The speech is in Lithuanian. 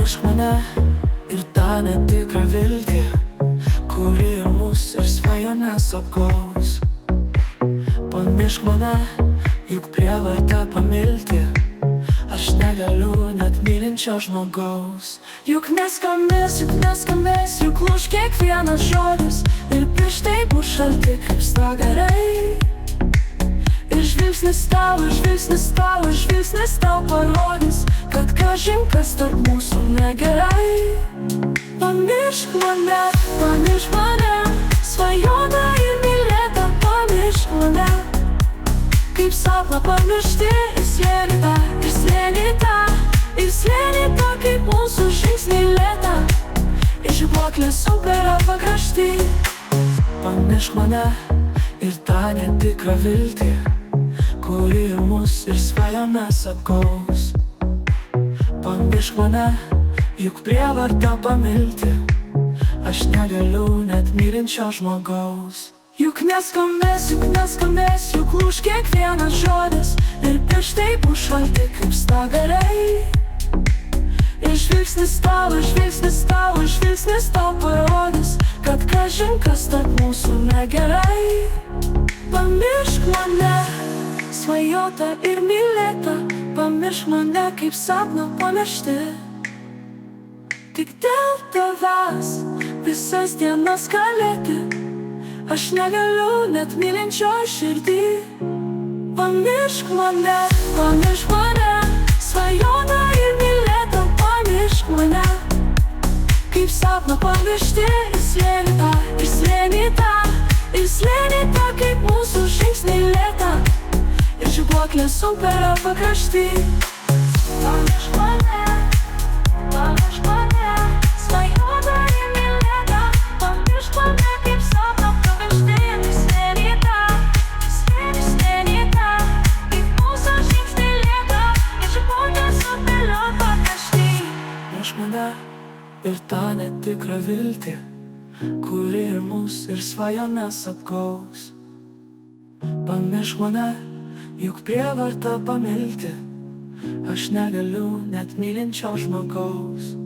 Pamiršk mane ir tą netikrą viltį, kuri ir mus ir svajones apgaus. Pamiršk mane, juk prievarta pamilti aš negaliu net mylinčio žmogaus. Juk neskambės, juk lūš kiekvienas žodis, ir pirštai bus šalti kaip stagarai. Ir žvilgsnis tau parodys, kad kažin kas tarp mūsų negerai. Pamiršk mane, svajota ir mylėta. Pamiršk mane, kaip sapną pamiršti ir slėnyta, kaip mūsų žingsniai lėta, ir žibuoklės uperio pakrašty. Pamiršk mane ir tą netikrą viltį, kuri ir mus ir svajones apgaus. Pamiršk mane, juk prievarta pamilti aš negaliu net mylinčio žmogaus. Juk neskambės, juk lūš kiekvienas žodis, ir pirštai bus šalti kaip stagarai. Ir žvilgsnis tau parodys, kad kažin kas tarp mūsų negerai. Pamiršk mane, svajota ir mylėta. Pamiršk mane, kaip sapną pamiršti. Tik dėl tavęs visas dienas kalėti aš negaliu net mylinčio širdį. Pamiršk mane, svajota ir mylėta. Pamiršk mane, kaip sapną pamiršti ir slėnyta, kaip mūsų žingsniai lėta, ir žibuoklės uperio pakrašty. Pamiršk mane, svajota ir mylėta. Pamiršk mane, kaip sapną pamiršti ir slėnyta, kaip mūsų žingsniai lėta, ir žibuoklės uperio pakrašty. Pamiršk mane ir tą netikrą viltį, kuri ir mus ir svajones apgaus. Pamiršk mane, juk prievarta pamilti aš negaliu net mylinčio žmogaus.